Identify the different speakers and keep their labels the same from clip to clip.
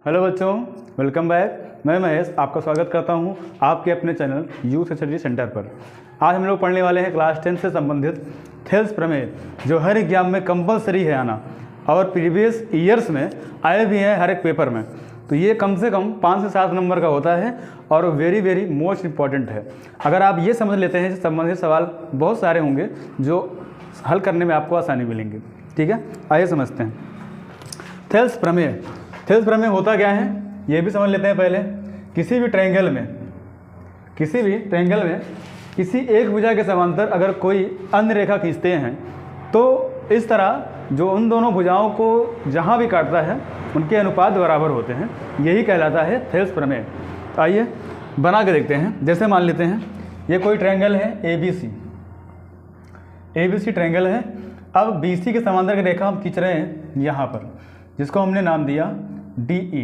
Speaker 1: Hello बच्चों, welcome back. मैं महेश आपका स्वागत करता हूं आपके अपने चैनल यूथ स्टडी सेंटर पर। आज हम लोग पढ़ने वाले हैं क्लास 10 से संबंधित थेल्स प्रमेय, जो हर एग्जाम में कंपलसरी है आना और प्रीवियस ईयर्स में आए भी हैं हर एक पेपर में। तो ये कम से कम 5 से 7 नंबर का होता है और वेरी मोस्ट इम्पॉर्टेंट है। अगर आप ये समझ लेते हैं संबंधित सवाल बहुत सारे होंगे जो हल करने में आपको आसानी मिलेंगी। ठीक है, आइए समझते हैं थेल्स प्रमेय। थेल्स प्रमेय होता क्या है ये भी समझ लेते हैं पहले। किसी भी ट्रायंगल में किसी एक भुजा के समांतर अगर कोई अन्य रेखा खींचते हैं तो इस तरह जो उन दोनों भुजाओं को जहाँ भी काटता है उनके अनुपात बराबर होते हैं, यही कहलाता है थेल्स प्रमेय। तो आइए बना के देखते हैं। जैसे मान लेते हैं ये कोई ट्रायंगल है ABC ट्रायंगल है। अब BC के समांतर की रेखा हम खींच रहे हैं यहाँ पर, जिसको हमने नाम दिया DE।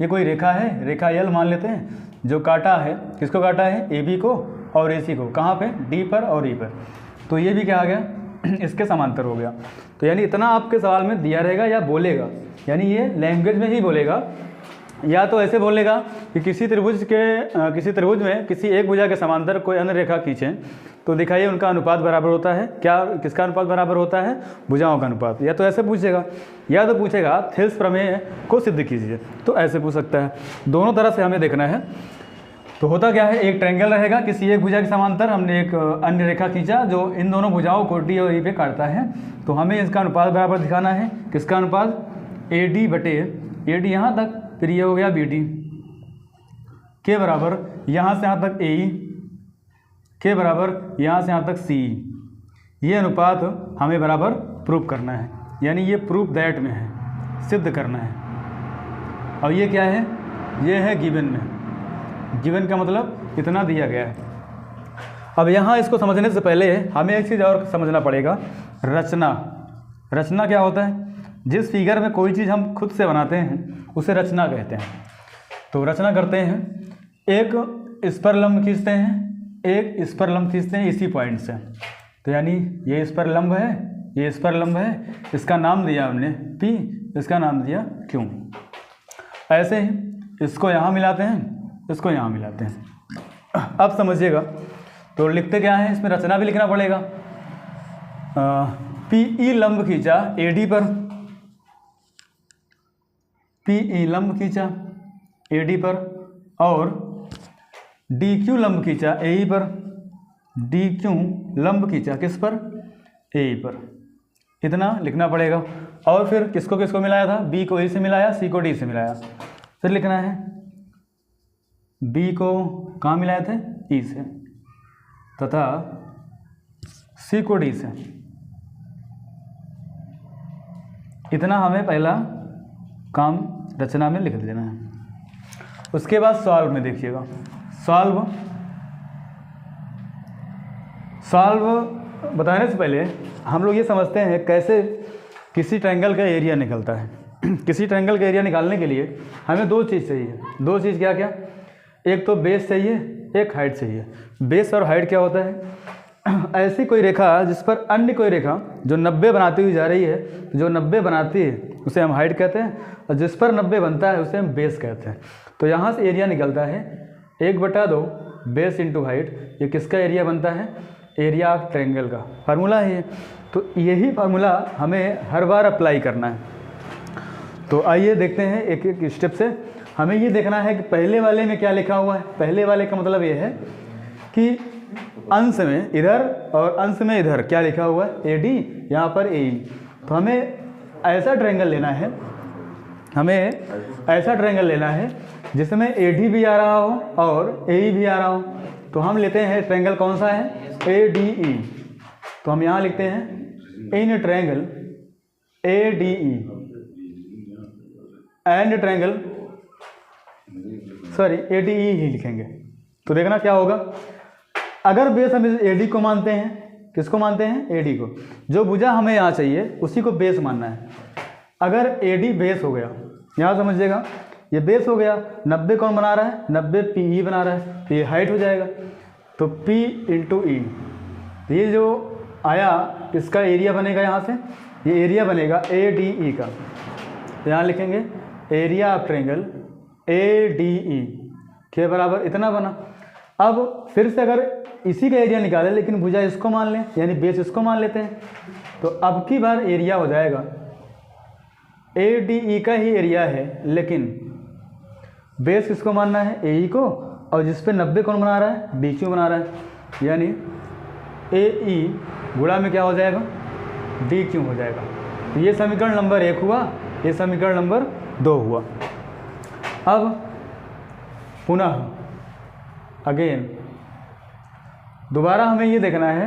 Speaker 1: ये कोई रेखा है, रेखा L मान लेते हैं, जो काटा है, किसको काटा है, AB को और AC को। कहाँ पे, D पर और E पर। तो ये भी क्या आ गया, इसके समांतर हो गया। तो यानी इतना आपके सवाल में दिया रहेगा या बोलेगा, यानी ये लैंग्वेज में ही बोलेगा, या तो ऐसे बोलेगा कि किसी त्रिभुज में किसी एक भुजा के समांतर कोई अन्य रेखा खींचें तो दिखाइए उनका अनुपात बराबर होता है। क्या, किसका अनुपात बराबर होता है, भुजाओं का अनुपात। या तो ऐसे पूछेगा, या तो पूछेगा थेल्स प्रमेय को सिद्ध कीजिए, तो ऐसे पूछ सकता है। दोनों तरह से हमें देखना है। तो होता क्या है, एक ट्रायंगल रहेगा, किसी एक भुजा के समांतर हमने एक अन्य रेखा खींचा जो इन दोनों भुजाओं को D और E पे काटता है। तो हमें इसका अनुपात बराबर दिखाना है। किसका अनुपात, AD बटे AD यहाँ तक, फिर ये हो गया BD के बराबर यहाँ से यहाँ तक AE के बराबर यहाँ से यहाँ तक CE। ये अनुपात हमें बराबर प्रूफ करना है, यानी ये प्रूफ दैट में है, सिद्ध करना है। और ये क्या है, ये है गिवन में। गिवन का मतलब इतना दिया गया है। अब यहाँ इसको समझने से पहले हमें एक चीज़ और समझना पड़ेगा, रचना। रचना क्या होता है, जिस फिगर में कोई चीज़ हम खुद से बनाते हैं उसे रचना कहते हैं। तो रचना करते हैं, एक इस पर लंब खींचते हैं, एक इस पर लंब खींचते हैं इसी पॉइंट से। तो यानी ये इस पर लंब है, ये इस पर लंब है, इसका नाम दिया हमने P, इसका नाम दिया Q। ऐसे ही इसको यहाँ मिलाते हैं, इसको यहाँ मिलाते हैं। अब समझिएगा, तो लिखते क्या है, इसमें रचना भी लिखना पड़ेगा। PE लंब खींचा AD पर, PE लंब खींचा AD पर, और DQ लंब खींचा AE पर, DQ लंब खींचा किस पर, AE पर। इतना लिखना पड़ेगा। और फिर किसको किसको मिलाया था, B को A से मिलाया, C को D से मिलाया। फिर लिखना है B को कहाँ मिलाए थे, E से, तथा C को D से। इतना हमें पहला काम रचना में लिख देना है। उसके बाद सॉल्व में देखिएगा। सॉल्व बताने से पहले हम लोग ये समझते हैं कैसे किसी ट्रायंगल का एरिया निकलता है। किसी ट्रायंगल का एरिया निकालने के लिए हमें दो चीज़ चाहिए। दो चीज़ क्या क्या, एक तो बेस चाहिए, एक हाइट चाहिए। बेस और हाइट क्या होता है, ऐसी कोई रेखा जिस पर अन्य कोई रेखा जो 90 बनाती हुई जा रही है, जो 90 बनाती है उसे हम हाइट कहते हैं, और जिस पर 90 बनता है उसे हम बेस कहते हैं। तो यहाँ से एरिया निकलता है 1/2 बेस इंटू हाइट। ये किसका एरिया बनता है, एरिया ऑफ ट्रायंगल का फार्मूला है ये। तो यही फार्मूला हमें हर बार अप्लाई करना है। तो आइए देखते हैं एक एक स्टेप से। हमें ये देखना है कि पहले वाले में क्या लिखा हुआ है। पहले वाले का मतलब ये है कि अंश में इधर और अंश में इधर क्या लिखा हुआ है, AD, यहाँ पर AE। तो हमें ऐसा ट्रायंगल लेना है जिसमें AD भी आ रहा हो और AE भी आ रहा हो। तो हम लेते हैं ट्रायंगल कौन सा है, ADE। तो हम यहाँ लिखते हैं in triangle ADE and triangle, sorry ADE ही लिखेंगे। तो देखना क्या होगा, अगर बेस हम AD को मानते हैं, किसको मानते हैं, AD को, जो भुजा हमें यहाँ चाहिए उसी को बेस मानना है। अगर AD बेस हो गया, यहाँ समझिएगा ये बेस हो गया, 90 कौन बना रहा है, 90 PE बना रहा है, तो ये हाइट हो जाएगा। तो P इंटू E, ये जो आया इसका एरिया बनेगा, यहाँ से ये एरिया बनेगा ADE का। तो यहाँ लिखेंगे एरिया ऑफ ट्रायंगल ADE के बराबर इतना बना। अब फिर से अगर इसी का एरिया निकालें लेकिन भुजा इसको मान लें, यानी बेस इसको मान लेते हैं, तो अब की बार एरिया हो जाएगा ADE का ही एरिया है, लेकिन बेस किसको मानना है, AE को, और जिस पे 90 कौन बना रहा है, DQ बना रहा है, यानी AE गुणा में क्या हो जाएगा, DQ हो जाएगा। तो ये समीकरण नंबर 1 हुआ, ये समीकरण नंबर 2 हुआ। अब पुनः अगेन दोबारा हमें ये देखना है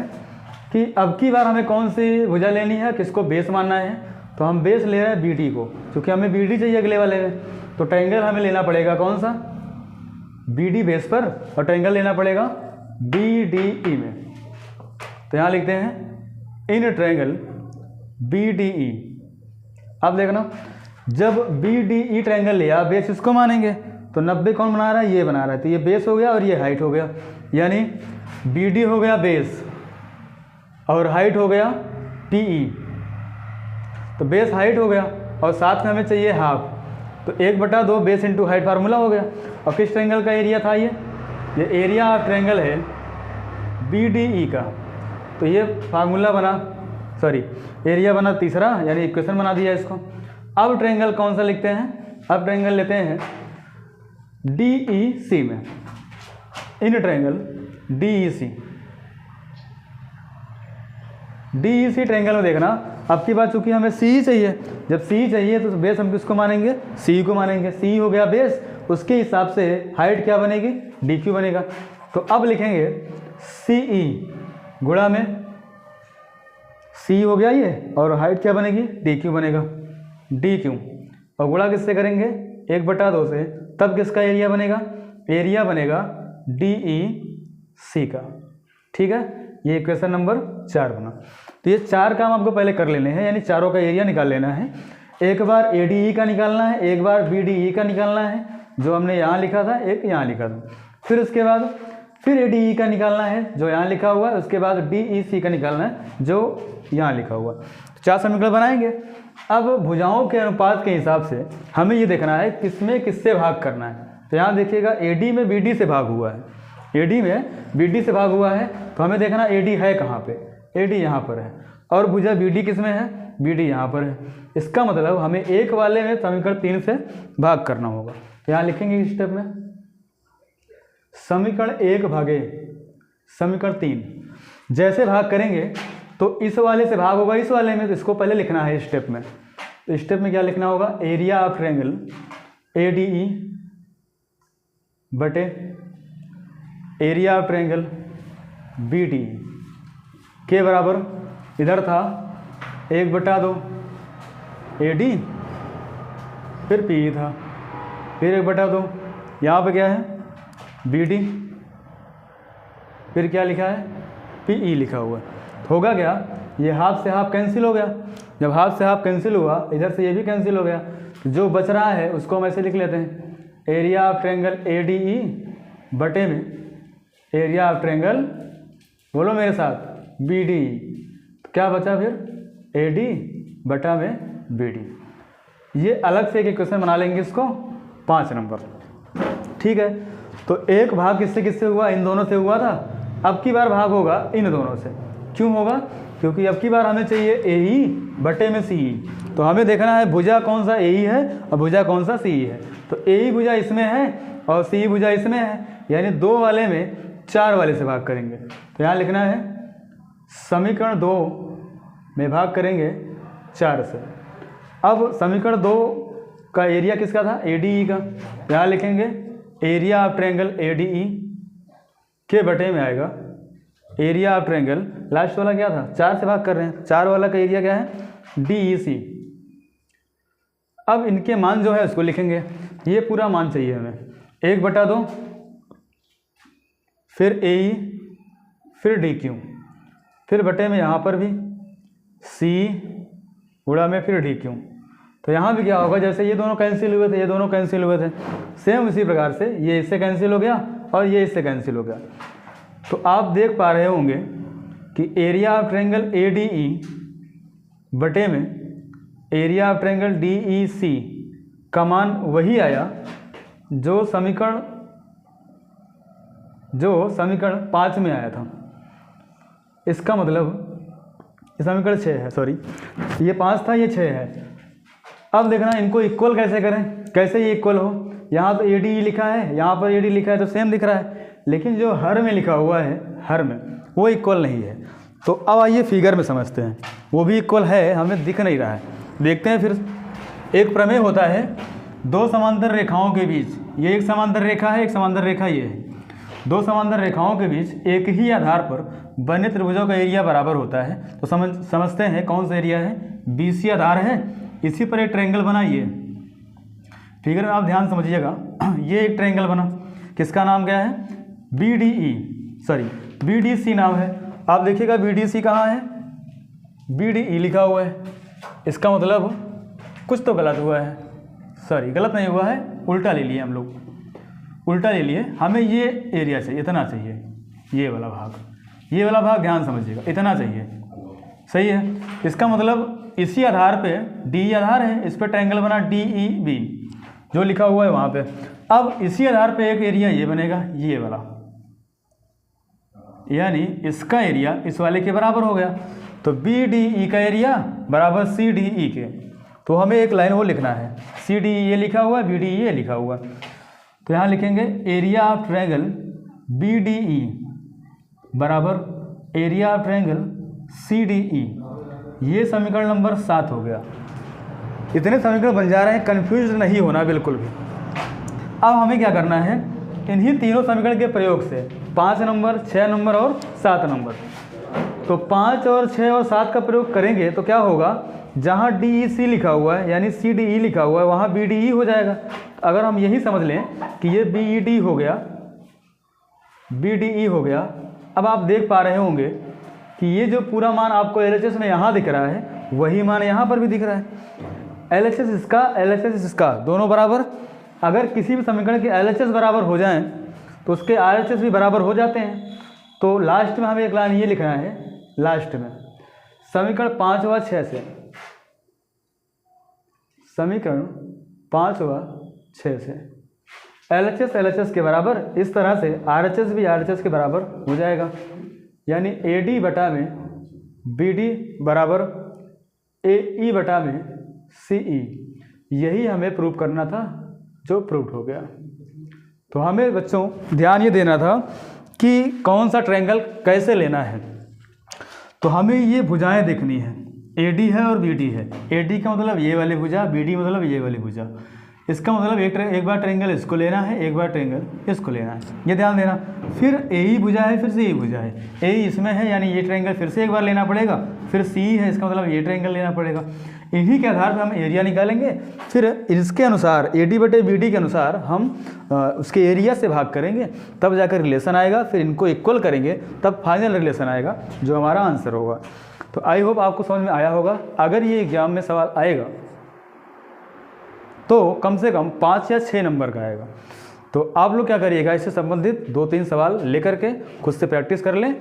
Speaker 1: कि अब की बार हमें कौन सी भुजा लेनी है, किसको बेस मानना है। तो हम बेस ले रहे हैं BD को, क्योंकि हमें BD चाहिए अगले वाले में, तो ट्रायंगल हमें लेना पड़ेगा कौन सा, BD बेस पर, और ट्रायंगल लेना पड़ेगा BDE में। तो यहाँ लिखते हैं इन ट्रायंगल BDE। अब देखना, जब BDE ट्रायंगल लिया, बेस इसको मानेंगे, तो 90 कौन बना रहा है, ये बना रहा है, तो ये बेस हो गया और ये हाइट हो गया, यानी BD हो गया बेस और हाइट हो गया PE। तो बेस हाइट हो गया और साथ में हमें चाहिए हाफ, तो 1/2 बेस इंटू हाइट फार्मूला हो गया। और किस ट्रायंगल का एरिया था ये एरिया ऑफ ट्रायंगल है BDE का। तो ये फार्मूला बना, सॉरी एरिया बना तीसरा, यानी इक्वेशन बना दिया इसको। अब ट्रायंगल कौन सा लिखते हैं, अब ट्रायंगल लेते हैं DEC में, इन ट्रायंगल DEC ट्रायंगल में देखना, अब की बात चूंकि हमें CE चाहिए, जब CE चाहिए तो बेस हम किसको मानेंगे, CE को मानेंगे। CE हो गया बेस, उसके हिसाब से हाइट क्या बनेगी, DQ बनेगा। तो अब लिखेंगे CE गुणा में CE हो गया ये, और हाइट क्या बनेगी, DQ बनेगा, DQ, और गुणा किससे करेंगे, 1/2 से, तब किसका एरिया बनेगा, एरिया बनेगा DEC का। ठीक है, ये इक्वेशन नंबर 4 बना। तो ये 4 काम आपको पहले कर लेने हैं, यानी चारों का एरिया निकाल लेना है। एक बार ADE का निकालना है, एक बार BDE का निकालना है, जो हमने यहाँ लिखा था, एक यहाँ लिखा था, फिर उसके बाद फिर ADE का निकालना है जो यहाँ लिखा हुआ है, उसके बाद DEC का निकालना है जो यहाँ लिखा हुआ है। 4 समीकरण बनाएंगे। अब भुजाओं के अनुपात के हिसाब से हमें ये देखना है किसमें किससे भाग करना है। तो यहाँ देखिएगा AD में BD से भाग हुआ है, AD में BD से भाग हुआ है, तो हमें देखना AD है कहाँ पे, AD यहाँ पर है, और भुजा BD किस में है, BD यहाँ पर है। इसका मतलब हमें एक वाले में समीकरण 3 से भाग करना होगा। तो यहाँ लिखेंगे इस स्टेप में समीकरण 1 भागे समीकरण 3। जैसे भाग करेंगे तो इस वाले से भाग होगा इस वाले में, तो इसको पहले लिखना है स्टेप में। तो स्टेप में क्या लिखना होगा, एरिया ऑफ ट्रायंगल ADE बटे एरिया ऑफ ट्रायंगल BDE के बराबर, इधर था 1/2 AD, फिर PE था, फिर 1/2, यहाँ पे क्या है BD, फिर क्या लिखा है PE लिखा हुआ है। होगा क्या, ये हाफ से हाफ कैंसिल हो गया, जब हाफ से हाफ कैंसिल हुआ इधर से ये भी कैंसिल हो गया, जो बच रहा है उसको हम ऐसे लिख लेते हैं, एरिया ऑफ ट्रायंगल ADE बटे में एरिया ऑफ ट्रायंगल, बोलो मेरे साथ, BDE। तो क्या बचा फिर AD बटा में BD। ये अलग से एक इक्वेशन बना लेंगे इसको 5 नंबर। ठीक है, तो एक भाग किससे किससे हुआ, इन दोनों से हुआ था, अब की बार भाग होगा इन दोनों से। क्यों होगा, क्योंकि अब की बार हमें चाहिए AE बटे में CE। तो हमें देखना है भुजा कौन सा AE है और भुजा कौन सा CE है। तो AE भुजा इसमें है और CE भुजा इसमें है, यानी 2 वाले में 4 वाले से भाग करेंगे। तो यहाँ लिखना है समीकरण 2 में भाग करेंगे 4 से। अब समीकरण 2 का एरिया किसका था, ADE का। यहाँ लिखेंगे एरिया ऑफ ट्रायंगल ADE के बटे में आएगा एरिया ऑफ ट्रायंगल, लास्ट वाला क्या था, 4 से भाग कर रहे हैं, 4 वाला का एरिया क्या है DEC। अब इनके मान जो है उसको लिखेंगे, ये पूरा मान चाहिए हमें, 1/2 फिर AE फिर DQ, फिर बटे में यहाँ पर भी CE गुणा में फिर DQ। तो यहाँ भी क्या होगा, जैसे ये दोनों कैंसिल हुए थे, ये दोनों कैंसिल हुए थे, सेम उसी प्रकार से ये इससे कैंसिल हो गया और ये इससे कैंसिल हो गया। तो आप देख पा रहे होंगे कि एरिया ऑफ ट्रायंगल ADE बटे में एरिया ऑफ ट्रायंगल DEC का मान वही आया जो समीकरण 5 में आया था। इसका मतलब ये समीकरण 6 है, सॉरी ये 5 था, ये 6 है। अब देखना इनको इक्वल कैसे करें, कैसे ये इक्वल हो। यहाँ तो AD लिखा है, यहाँ पर AD लिखा है तो सेम दिख रहा है, लेकिन जो हर में लिखा हुआ है, हर में वो इक्वल नहीं है। तो अब आइए फिगर में समझते हैं, वो भी इक्वल है, हमें दिख नहीं रहा है। देखते हैं फिर। एक प्रमेय होता है दो समांतर रेखाओं के बीच, ये एक समांतर रेखा है, एक समांतर रेखा ये है। दो समांतर रेखाओं के बीच एक ही आधार पर बने त्रिभुजों का एरिया बराबर होता है। तो समझते हैं कौन सा एरिया है, BC आधार है, इसी पर एक ट्रायंगल बनाइए। फिगर में आप ध्यान समझिएगा। ये एक ट्रायंगल बना, किसका नाम क्या है, BDC नाम है। आप देखिएगा BDC कहाँ है, BDE लिखा हुआ है। इसका मतलब कुछ तो गलत हुआ है, सॉरी गलत नहीं हुआ है, उल्टा ले लिए हम लोग, उल्टा ले लिए। हमें ये एरिया चाहिए, इतना चाहिए, ये वाला भाग ध्यान समझिएगा, इतना चाहिए, सही है। इसका मतलब इसी आधार पे DE आधार है, इस पर ट्रायंगल बना DEB जो लिखा हुआ है वहाँ पे। अब इसी आधार पे एक एरिया ये बनेगा, ये वाला, यानी इसका एरिया इस वाले के बराबर हो गया। तो BDE का एरिया बराबर CDE के। तो हमें एक लाइन वो लिखना है, CDE ये लिखा हुआ है, BDE ये लिखा हुआ है। तो यहाँ लिखेंगे एरिया ऑफ ट्रायंगल BDE बराबर एरिया ऑफ ट्रायंगल CDE। ये समीकरण नंबर 7 हो गया। इतने समीकरण बन जा रहे हैं, कंफ्यूज नहीं होना बिल्कुल भी। अब हमें क्या करना है, इन्हीं तीनों समीकरण के प्रयोग से 5 नंबर, 6 नंबर और 7 नंबर, तो 5 और 6 और 7 का प्रयोग करेंगे तो क्या होगा, जहाँ DEC लिखा हुआ है यानी CDE लिखा हुआ है वहाँ BDE हो जाएगा। अगर हम यही समझ लें कि ये BED हो गया, BDE हो गया। अब आप देख पा रहे होंगे कि ये जो पूरा मान आपको LHS में यहाँ दिख रहा है, वही मान यहाँ पर भी दिख रहा है। LHS इसका, LHS इसका, दोनों बराबर। अगर किसी भी समीकरण के LHS बराबर हो जाएं तो उसके RHS भी बराबर हो जाते हैं। तो लास्ट में हमें एक लाइन ये लिखना है, लास्ट में समीकरण 5 व 6 से, समीकरण 5 व 6 से LHS LHS के बराबर, इस तरह से RHS भी RHS के बराबर हो जाएगा। यानी AD बटा में BD बराबर AE बटा में CE। यही हमें प्रूव करना था, जो प्रूव हो गया। तो हमें बच्चों ध्यान ये देना था कि कौन सा ट्रायंगल कैसे लेना है। तो हमें ये भुजाएं देखनी है, AD है और BD है। AD का मतलब ये वाली भुजा, BD मतलब ये वाली भुजा। इसका मतलब एक बार ट्रायंगल इसको लेना है, एक बार ट्रायंगल इसको लेना है, ये ध्यान देना। फिर AE भुजा है, फिर CE भुजा है। AE इसमें है यानी ये ट्रायंगल फिर से एक बार लेना पड़ेगा, फिर CE है, इसका मतलब ये ट्रायंगल लेना पड़ेगा। इन्हीं के आधार पर हम एरिया निकालेंगे। फिर इसके अनुसार AD बटे BD के अनुसार हम उसके एरिया से भाग करेंगे, तब जाकर रिलेशन आएगा। फिर इनको इक्वल करेंगे, तब फाइनल रिलेशन आएगा जो हमारा आंसर होगा। तो आई होप आपको समझ में आया होगा। अगर ये एग्जाम में सवाल आएगा तो कम से कम 5 या 6 नंबर का आएगा। तो आप लोग क्या करिएगा, इससे संबंधित 2-3 सवाल लेकर के खुद से प्रैक्टिस कर लें।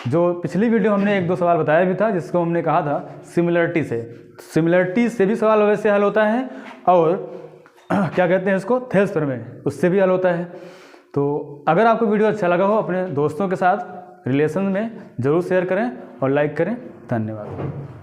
Speaker 1: जो पिछली वीडियो हमने 1-2 सवाल बताया भी था, जिसको हमने कहा था सिमिलरिटी से भी सवाल वैसे हल होता है, और क्या कहते हैं इसको, थेल्स प्रमेय, उससे भी हल होता है। तो अगर आपको वीडियो अच्छा लगा हो, अपने दोस्तों के साथ रिलेशन में ज़रूर शेयर करें और लाइक करें। धन्यवाद।